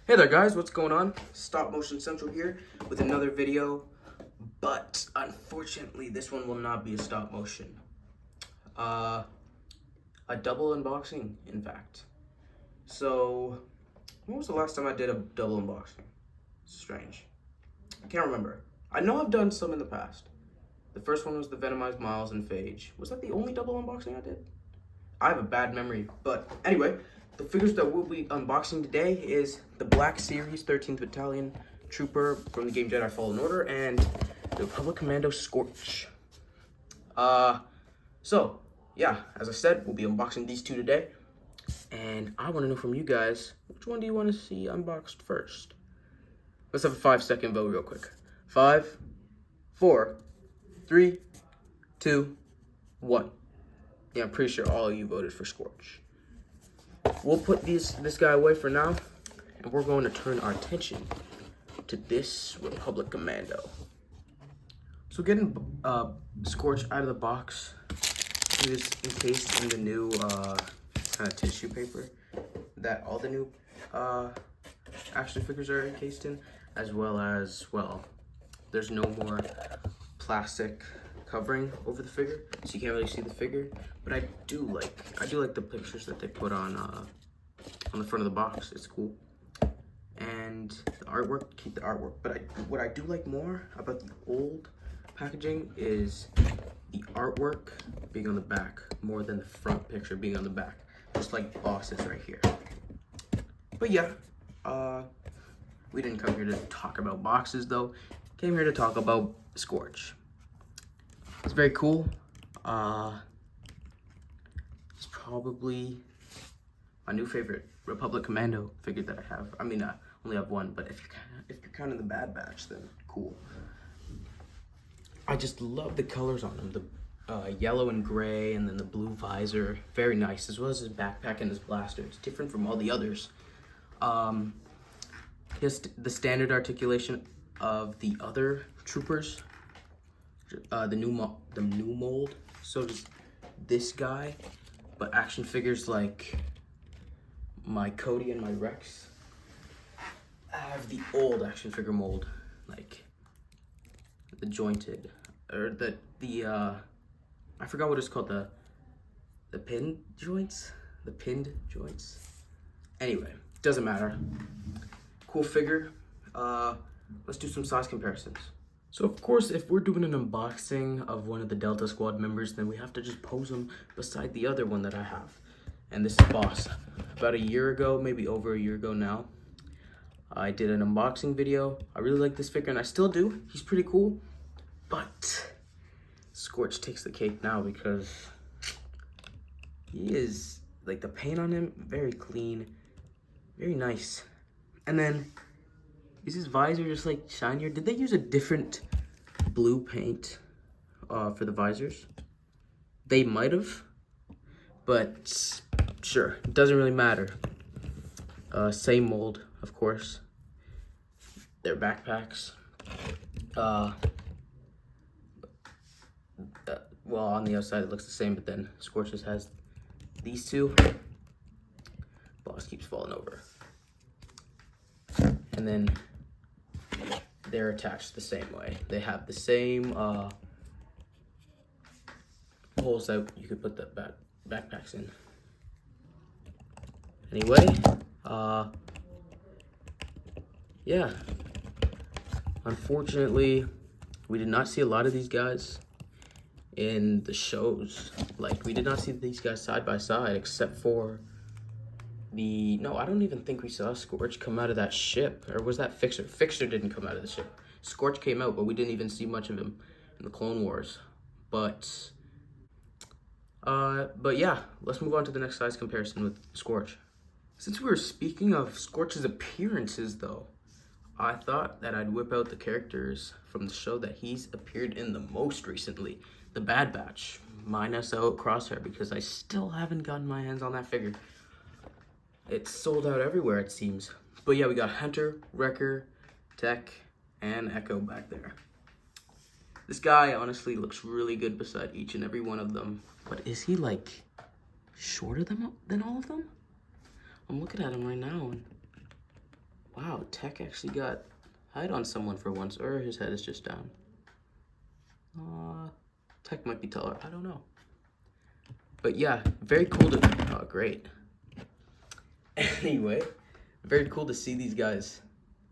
Hey there guys, what's going on? Stop Motion Central here with another video, but unfortunately this one will not be a stop motion. A double unboxing, in fact. So, when was the last time I did a double unboxing? Strange. I can't remember. I know I've done some in the past. The first one was the Venomized Miles and Phage. Was that the only double unboxing I did? I have a bad memory, but anyway, the figures that we'll be unboxing today is the Black Series 13th Battalion Trooper from the game Jedi Fallen Order and the Republic Commando Scorch. So, yeah, as I said, we'll be unboxing these two today. And I want to know from you guys, which one do you want to see unboxed first? Let's have a 5-second vote real quick. 5, 4, 3, 2, 1. Yeah, I'm pretty sure all of you voted for Scorch. We'll put this guy away for now, and we're going to turn our attention to this Republic Commando. So getting Scorch out of the box, he was encased in the new kind of tissue paper that all the new action figures are encased in, as well, there's no more plastic covering over the figure, so you can't really see the figure. But I do like the pictures that they put on the front of the box. It's cool, and the artwork. Keep the artwork. But what I do like more about the old packaging is the artwork being on the back more than the front picture being on the back, just like bosses right here. But yeah, we didn't come here to talk about boxes though. Came here to talk about Scorch. It's very cool. It's probably my new favorite Republic Commando figure that I have. I mean, I only have one, but if you're counting the Bad Batch, then cool. I just love the colors on him. The yellow and gray, and then the blue visor. Very nice, as well as his backpack and his blaster. It's different from all the others. He has the standard articulation of the other troopers. The new mold. So does this guy, but action figures like my Cody and my Rex have the old action figure mold, like the jointed, or the I forgot what it's called, the pinned joints. Anyway, doesn't matter. Cool figure. Let's do some size comparisons. So of course, if we're doing an unboxing of one of the Delta Squad members, then we have to just pose him beside the other one that I have. And this is Boss. About a year ago, maybe over a year ago now, I did an unboxing video. I really like this figure, and I still do. He's pretty cool. But Scorch takes the cake now because he is, like, the paint on him, very clean, very nice. And then, is his visor just like shinier? Did they use a different blue paint for the visors? They might have, but sure, it doesn't really matter. Same mold, of course. Their backpacks. Well, on the outside it looks the same, but then Scorch just has these two. Boss keeps falling over. And then they're attached the same way. They have the same holes that you could put the backpacks in. Anyway, yeah. Unfortunately, we did not see a lot of these guys in the shows. Like, we did not see these guys side by side, except for no, I don't even think we saw Scorch come out of that ship. Or was that Fixer? Fixer didn't come out of the ship. Scorch came out, but we didn't even see much of him in the Clone Wars. But yeah, let's move on to the next size comparison with Scorch. Since we were speaking of Scorch's appearances, though, I thought that I'd whip out the characters from the show that he's appeared in the most recently, the Bad Batch, minus out Crosshair, because I still haven't gotten my hands on that figure. It's sold out everywhere, it seems. But yeah, we got Hunter, Wrecker, Tech, and Echo back there. This guy honestly looks really good beside each and every one of them. But is he, like, shorter than all of them? I'm looking at him right now, and Wow, Tech actually got height on someone for once, or his head is just down. Tech might be taller, I don't know. But yeah, very cool to, oh great. Anyway, very cool to see these guys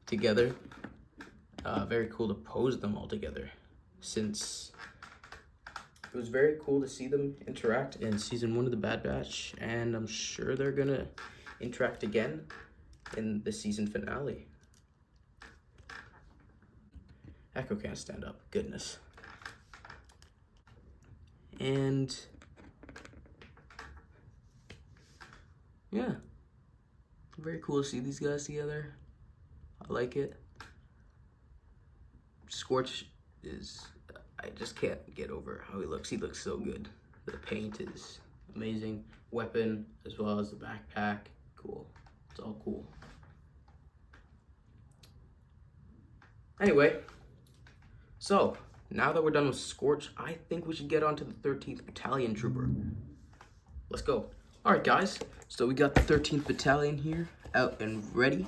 together. Very cool to pose them all together, since it was very cool to see them interact in season 1 of the Bad Batch, and I'm sure they're gonna interact again in the season finale. Echo can't stand up, goodness. And yeah, very cool to see these guys together. I like it. Scorch is, I just can't get over how he looks. He looks so good. The paint is amazing. Weapon, as well as the backpack, cool. It's all cool. Anyway, so now that we're done with Scorch, I think we should get on to the 13th Battalion Trooper. Let's go. All right, guys. So we got the 13th Battalion here, out and ready.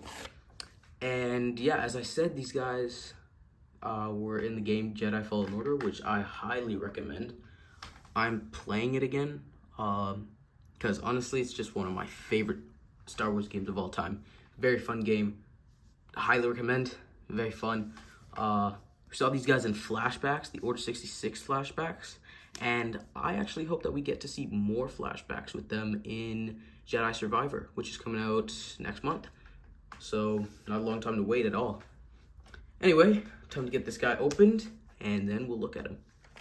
And yeah, as I said, these guys were in the game Jedi Fallen Order, which I highly recommend. I'm playing it again because honestly, it's just one of my favorite Star Wars games of all time. Very fun game. Highly recommend. Very fun. We saw these guys in flashbacks, the Order 66 flashbacks, and I actually hope that we get to see more flashbacks with them in Jedi Survivor, which is coming out next month. So not a long time to wait at all. Anyway, time to get this guy opened, and then we'll look at him.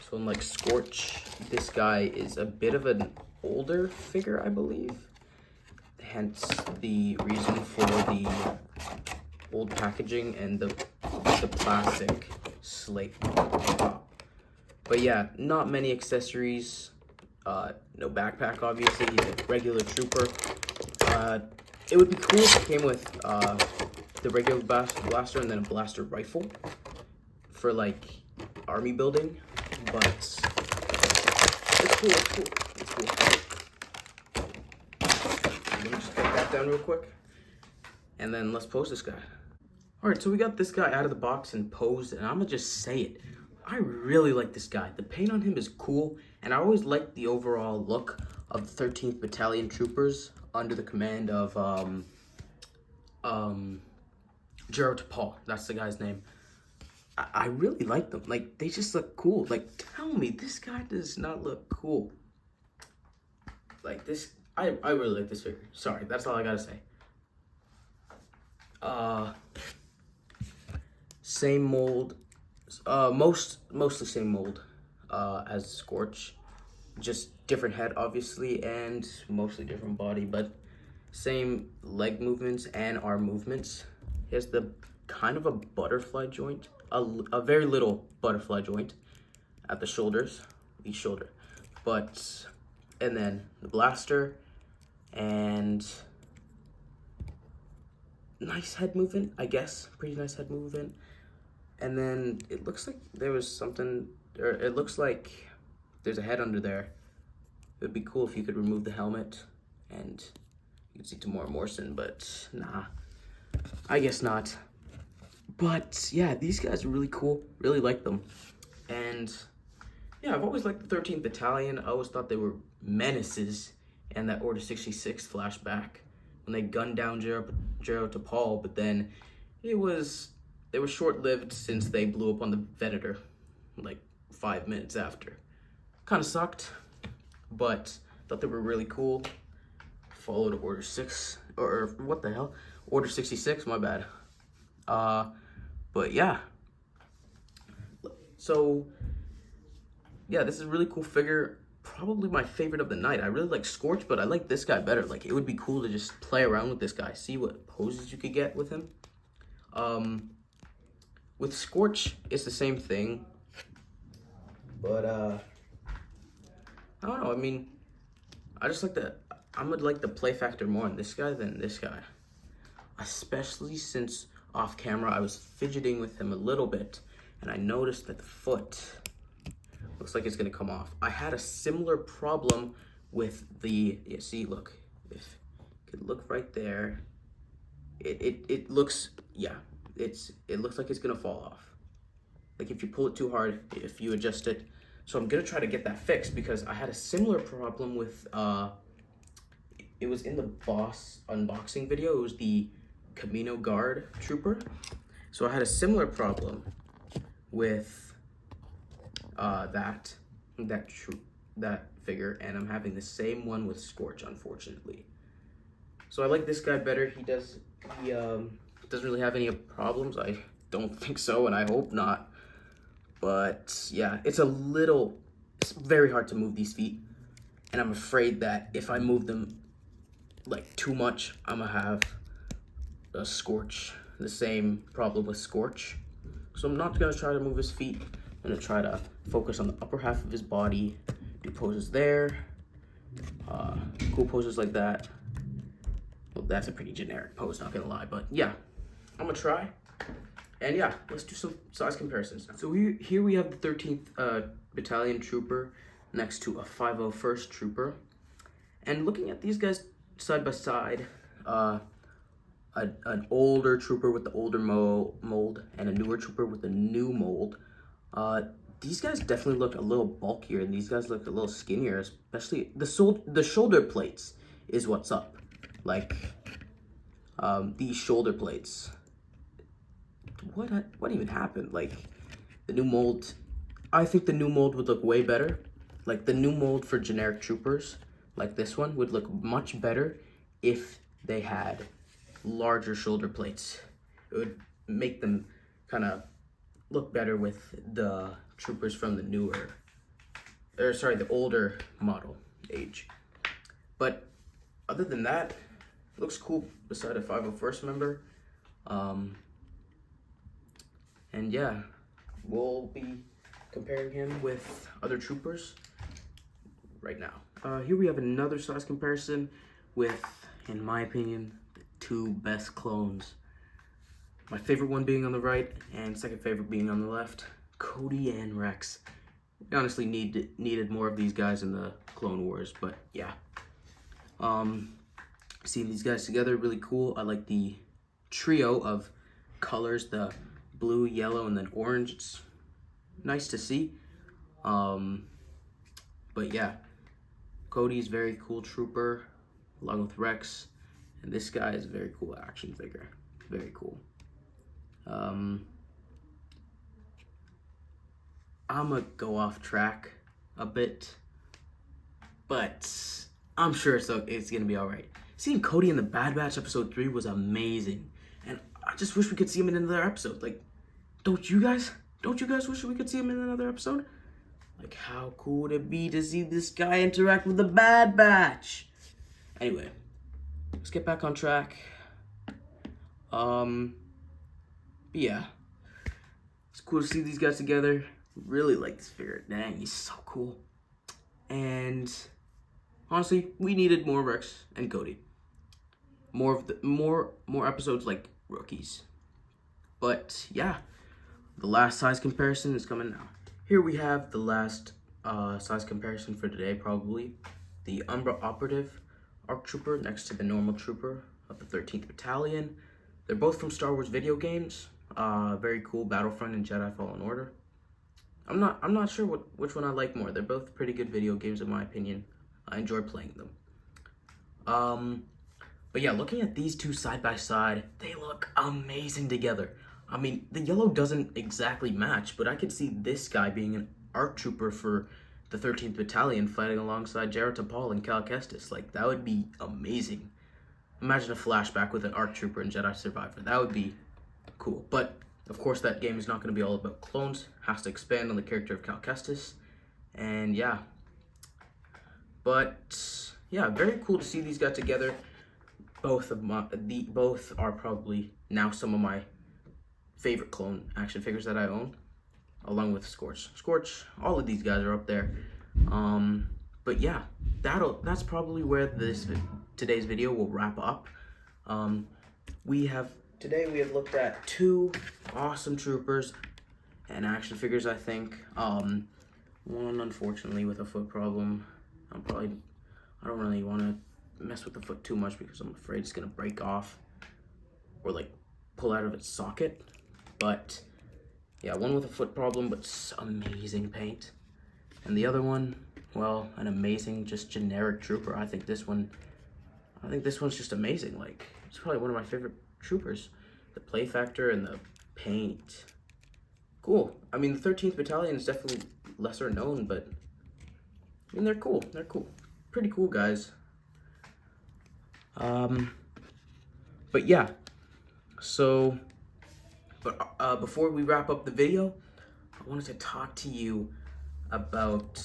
So unlike Scorch, this guy is a bit of an older figure, I believe. Hence the reason for the old packaging and the plastic slate top. But yeah, not many accessories. No backpack, obviously. He's a regular trooper. It would be cool if it came with the regular blaster and then a blaster rifle for like army building, but it's cool, it's cool. Let me just get that down real quick, and then let's pose this guy. All right, so we got this guy out of the box and posed, and I'm gonna just say it. I really like this guy. The paint on him is cool, and I always liked the overall look of the 13th Battalion troopers under the command of Jaro Tapal. That's the guy's name. I really like them. Like, they just look cool. Like, tell me, this guy does not look cool. Like, this, I really like this figure. Sorry, that's all I gotta say. Same mold, mostly same mold as Scorch, just different head obviously, and mostly different body, but same leg movements and arm movements. He has the kind of a butterfly joint, a very little butterfly joint at the shoulders, each shoulder, but, and then the blaster, and nice head movement, I guess, pretty nice head movement. And then it looks like there was something, or it looks like there's a head under there. It would be cool if you could remove the helmet and you could see Tamora Morrison, but nah, I guess not. But yeah, these guys are really cool, really like them. And yeah, I've always liked the 13th Battalion. I always thought they were menaces in that Order 66 flashback when they gunned down Jaro Tapal, but then they were short-lived since they blew up on the Venator like 5 minutes after. Kind of sucked, but thought they were really cool. Followed Order 6, or what the hell? Order 66, my bad. But yeah. So, yeah, this is a really cool figure. Probably my favorite of the night. I really like Scorch, but I like this guy better. Like, it would be cool to just play around with this guy, see what poses you could get with him. With Scorch, it's the same thing, but I don't know. I mean, I just like I'm gonna like the play factor more on this guy than this guy, especially since off camera I was fidgeting with him a little bit, and I noticed that the foot looks like it's gonna come off. I had a similar problem with see, look, if you could look right there, it looks yeah, it looks like it's gonna fall off. Like if you pull it too hard, if you adjust it. So I'm gonna try to get that fixed because I had a similar problem with it was in the boss unboxing video. It was the Commando guard trooper. So I had a similar problem with that figure, and I'm having the same one with Scorch, unfortunately. So I like this guy better. He doesn't really have any problems. I don't think so, and I hope not. But yeah, it's very hard to move these feet, and I'm afraid that if I move them like too much, I'm gonna have a Scorch, the same problem with Scorch. So I'm not gonna try to move his feet. I'm gonna try to focus on the upper half of his body, do poses there, cool poses like that. Well, that's a pretty generic pose, not gonna lie, but yeah, I'm gonna try. And yeah, let's do some size comparisons now. So here we have the 13th Battalion Trooper next to a 501st Trooper. And looking at these guys side by side, an older Trooper with the older mold and a newer Trooper with the new mold, these guys definitely look a little bulkier and these guys look a little skinnier, especially the shoulder plates is what's up. Like, these shoulder plates. What even happened? Like, the new mold, I think the new mold would look way better. Like, the new mold for generic troopers, like this one, would look much better if they had larger shoulder plates. It would make them kind of look better with the troopers from the the older model age. But other than that, it looks cool beside a 501st member. And yeah, we'll be comparing him with other troopers right now. Here we have another size comparison with, in my opinion, the two best clones. My favorite one being on the right and second favorite being on the left, Cody and Rex. We honestly needed more of these guys in the Clone Wars, but yeah. Seeing these guys together, really cool. I like the trio of colors, the blue, yellow, and then orange. It's nice to see. But yeah, Cody's very cool trooper, along with Rex, and this guy is a very cool action figure. Very cool. I'm gonna go off track a bit, but I'm sure it's gonna be all right. Seeing Cody in the Bad Batch episode 3 was amazing, and I just wish we could see him in another episode. Like, don't you guys wish we could see him in another episode? Like, how cool would it be to see this guy interact with the Bad Batch? Anyway, let's get back on track. Yeah, it's cool to see these guys together. Really like this figure. Dang, he's so cool. And honestly, we needed more Rex and Cody. More episodes like rookies. But yeah, the last size comparison is coming now. Here we have the last size comparison for today, probably. The Umbra Operative ARC Trooper next to the normal Trooper of the 13th Battalion. They're both from Star Wars video games. Very cool, Battlefront and Jedi Fallen Order. I'm not sure which one I like more. They're both pretty good video games in my opinion. I enjoy playing them. But yeah, looking at these two side by side, they look amazing together. I mean, the yellow doesn't exactly match, but I could see this guy being an ARC Trooper for the 13th Battalion fighting alongside Jarrett T'Pol and Cal Kestis. Like, that would be amazing. Imagine a flashback with an ARC Trooper and Jedi Survivor. That would be cool. But, of course, that game is not going to be all about clones. Has to expand on the character of Cal Kestis. And, yeah. But, yeah, very cool to see these guys together. Both are probably now some of my favorite clone action figures that I own, along with Scorch. All of these guys are up there. But yeah, that's probably where today's video will wrap up. Today we have looked at two awesome troopers and action figures, I think. One unfortunately with a foot problem. I don't really want to mess with the foot too much because I'm afraid it's gonna break off or like pull out of its socket. But yeah, one with a foot problem, but amazing paint. And the other one, well, an amazing, just generic trooper. I think this one's just amazing. Like, it's probably one of my favorite troopers. The play factor and the paint. Cool. I mean, the 13th Battalion is definitely lesser known, but I mean, they're cool. They're cool. Pretty cool guys. But yeah. So, before we wrap up the video, I wanted to talk to you about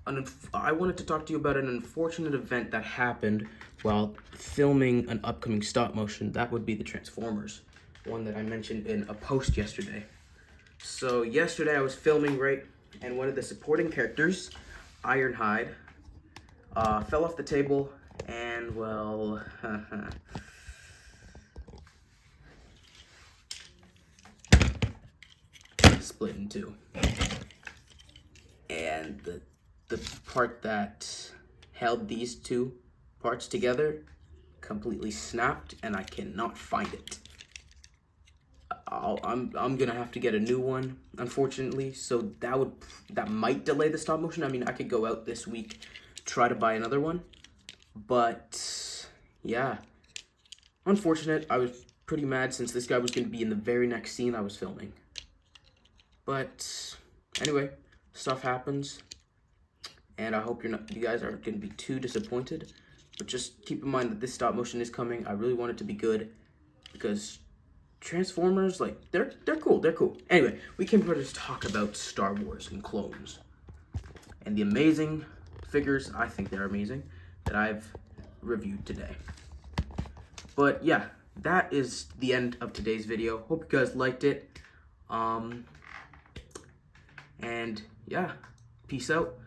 an unfortunate event that happened while filming an upcoming stop motion. That would be the Transformers, one that I mentioned in a post yesterday. So yesterday I was filming, right, and one of the supporting characters, Ironhide, fell off the table and, well, split in two. And the part that held these two parts together completely snapped, and I cannot find it. I'm gonna have to get a new one, unfortunately. So that might delay the stop motion. I mean, I could go out this week, try to buy another one, but yeah, unfortunate. I was pretty mad since this guy was gonna be in the very next scene I was filming. But anyway, stuff happens, and I hope you guys aren't gonna be too disappointed. But just keep in mind that this stop motion is coming. I really want it to be good because Transformers, like, they're cool. They're cool. Anyway, we came here to talk about Star Wars and clones and the amazing figures. I think they're amazing that I've reviewed today. But yeah, that is the end of today's video. Hope you guys liked it. And yeah, peace out.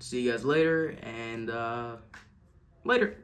See you guys later, and later.